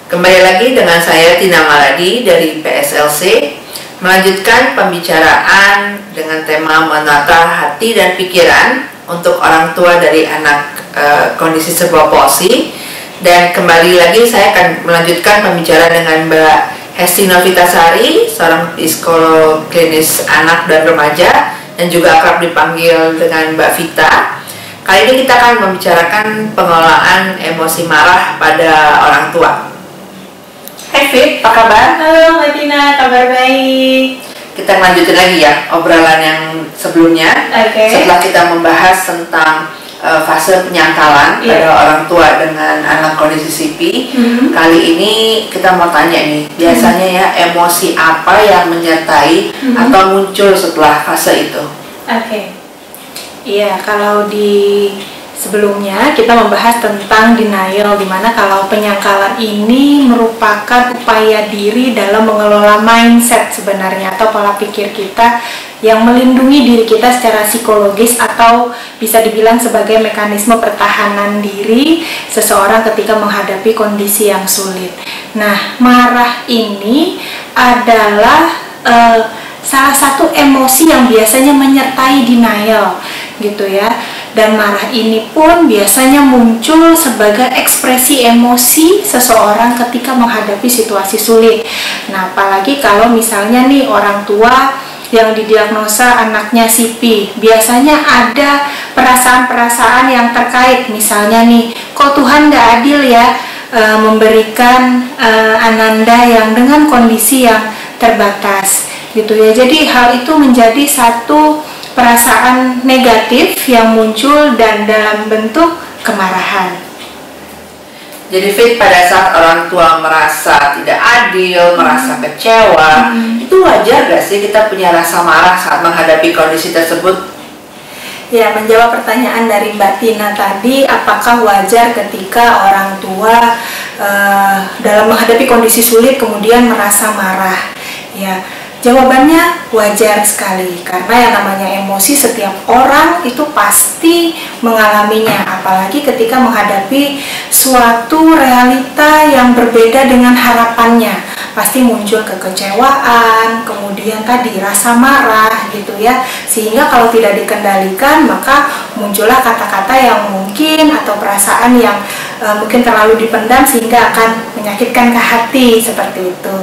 Kembali lagi dengan saya Tina Maladi dari PSLC, melanjutkan pembicaraan dengan tema menata hati dan pikiran untuk orang tua dari anak kondisi serba palsi. Dan kembali lagi saya akan melanjutkan pembicaraan dengan Mbak Hesti Novitasari, seorang psikolog klinis anak dan remaja dan juga akrab dipanggil dengan Mbak Vita. Kali ini kita akan membicarakan pengelolaan emosi marah pada orang tua. Hai Fit, apa kabar? Halo Mbak Tina, kabar baik. Kita lanjutin lagi ya obrolan yang sebelumnya. Setelah kita membahas tentang fase penyangkalan pada orang tua dengan anak kondisi CP, kali ini kita mau tanya nih, biasanya ya emosi apa yang menyertai atau muncul setelah fase itu? Iya, kalau di sebelumnya kita membahas tentang denial, dimana kalau penyangkalan ini merupakan upaya diri dalam mengelola mindset sebenarnya atau pola pikir kita yang melindungi diri kita secara psikologis atau bisa dibilang sebagai mekanisme pertahanan diri seseorang ketika menghadapi kondisi yang sulit. Nah, marah ini adalah salah satu emosi yang biasanya menyertai denial gitu ya. Dan marah ini pun biasanya muncul sebagai ekspresi emosi seseorang ketika menghadapi situasi sulit. Nah, apalagi kalau misalnya nih orang tua yang didiagnosa anaknya CP, biasanya ada perasaan-perasaan yang terkait, misalnya nih, kok Tuhan gak adil ya memberikan Ananda yang dengan kondisi yang terbatas gitu ya. Jadi hal itu menjadi satu perasaan negatif yang muncul dan dalam bentuk kemarahan. Jadi Fit, pada saat orang tua merasa tidak adil, merasa kecewa, itu wajar gak sih kita punya rasa marah saat menghadapi kondisi tersebut? Ya, menjawab pertanyaan dari Mbak Tina tadi, apakah wajar ketika orang tua dalam menghadapi kondisi sulit kemudian merasa marah? Ya, jawabannya wajar sekali, karena yang namanya emosi setiap orang itu pasti mengalaminya, apalagi ketika menghadapi suatu realita yang berbeda dengan harapannya. Pasti muncul kekecewaan, kemudian tadi rasa marah gitu ya, sehingga kalau tidak dikendalikan maka muncullah kata-kata yang mungkin atau perasaan yang mungkin terlalu dipendam sehingga akan menyakitkan ke hati seperti itu.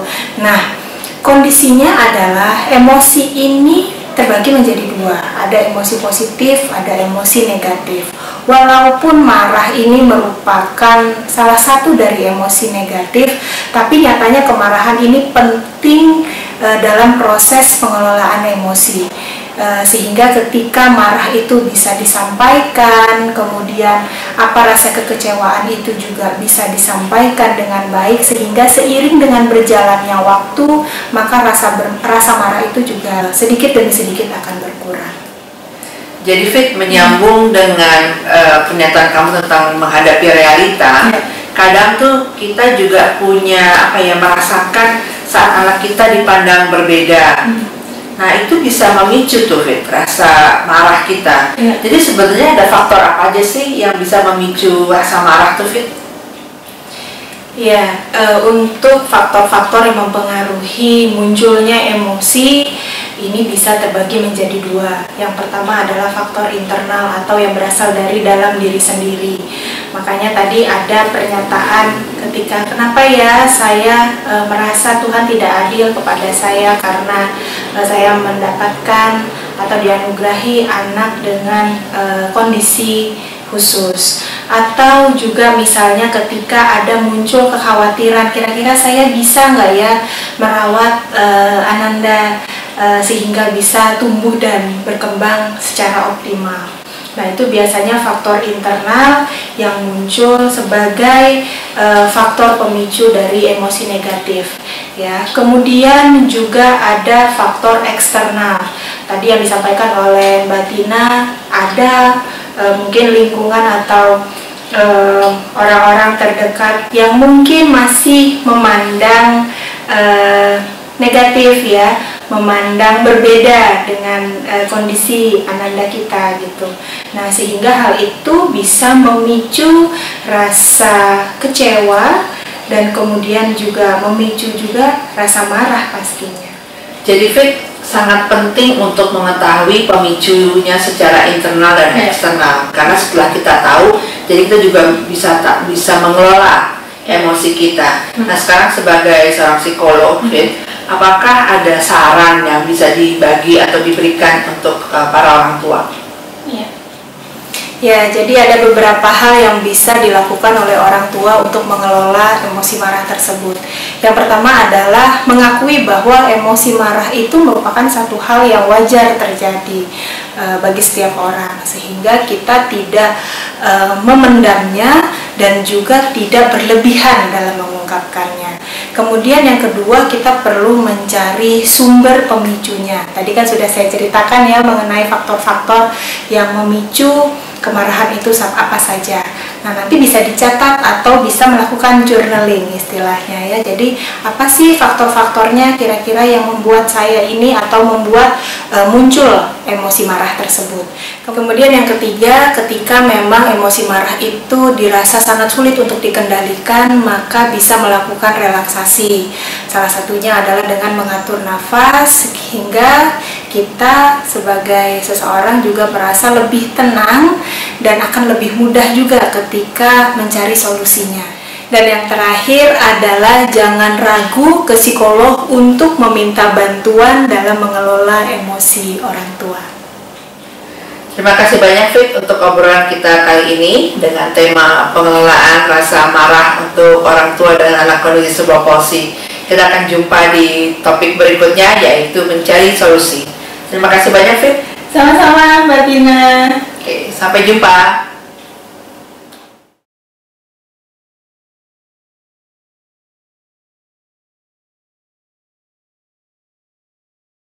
Nah, kondisinya adalah emosi ini terbagi menjadi dua, ada emosi positif, ada emosi negatif. Walaupun marah ini merupakan salah satu dari emosi negatif, tapi nyatanya kemarahan ini penting dalam proses pengelolaan emosi. Sehingga ketika marah itu bisa disampaikan, kemudian apa rasa kekecewaan itu juga bisa disampaikan dengan baik, sehingga seiring dengan berjalannya waktu maka rasa marah itu juga sedikit demi sedikit akan berkurang. Jadi Fit, menyambung dengan pernyataan kamu tentang menghadapi realita, kadang tuh kita juga punya merasakan saat anak kita dipandang berbeda. Nah, itu bisa memicu tuh Fit, rasa marah kita. Jadi sebenarnya ada faktor apa aja sih yang bisa memicu rasa marah tuh Fit? Ya, untuk faktor-faktor yang mempengaruhi munculnya emosi ini bisa terbagi menjadi dua. Yang pertama adalah faktor internal atau yang berasal dari dalam diri sendiri. Makanya tadi ada pernyataan ketika kenapa ya saya merasa Tuhan tidak adil kepada saya karena saya mendapatkan atau dianugerahi anak dengan kondisi khusus. Atau juga misalnya ketika ada muncul kekhawatiran, kira-kira saya bisa nggak ya merawat Ananda sehingga bisa tumbuh dan berkembang secara optimal. Nah, itu biasanya faktor internal yang muncul sebagai faktor pemicu dari emosi negatif. Ya, kemudian juga ada faktor eksternal. Tadi yang disampaikan oleh Mbak Tina, ada mungkin lingkungan atau orang-orang terdekat yang mungkin masih memandang negatif ya, memandang berbeda dengan kondisi Ananda kita gitu. Nah, sehingga hal itu bisa memicu rasa kecewa dan kemudian juga memicu juga rasa marah pastinya. Jadi Fit, sangat penting untuk mengetahui pemicunya secara internal dan eksternal, karena setelah kita tahu, jadi kita juga bisa mengelola emosi kita. Nah, sekarang sebagai seorang psikolog, Fit, apakah ada saran yang bisa dibagi atau diberikan untuk para orang tua? Ya, jadi ada beberapa hal yang bisa dilakukan oleh orang tua untuk mengelola emosi marah tersebut. Yang pertama adalah mengakui bahwa emosi marah itu merupakan satu hal yang wajar terjadi bagi setiap orang, sehingga kita tidak memendamnya dan juga tidak berlebihan dalam mengungkapkannya. Kemudian yang kedua, kita perlu mencari sumber pemicunya. Tadi kan sudah saya ceritakan ya mengenai faktor-faktor yang memicu kemarahan itu apa saja. Nah, nanti bisa dicatat atau bisa melakukan journaling istilahnya ya. Jadi apa sih faktor-faktornya kira-kira yang membuat saya ini atau membuat muncul emosi marah tersebut. Kemudian yang ketiga, ketika memang emosi marah itu dirasa sangat sulit untuk dikendalikan, maka bisa melakukan relaksasi. Salah satunya adalah dengan mengatur nafas hingga kita sebagai seseorang juga merasa lebih tenang dan akan lebih mudah juga ketika mencari solusinya. Dan yang terakhir adalah jangan ragu ke psikolog untuk meminta bantuan dalam mengelola emosi orang tua. Terima kasih banyak Fit untuk obrolan kita kali ini dengan tema pengelolaan rasa marah untuk orang tua dan anak kondisi cerebral palsy. Kita akan jumpa di topik berikutnya, yaitu mencari solusi. Terima kasih banyak Fit. Sama-sama Mbak Tina. Oke, sampai jumpa.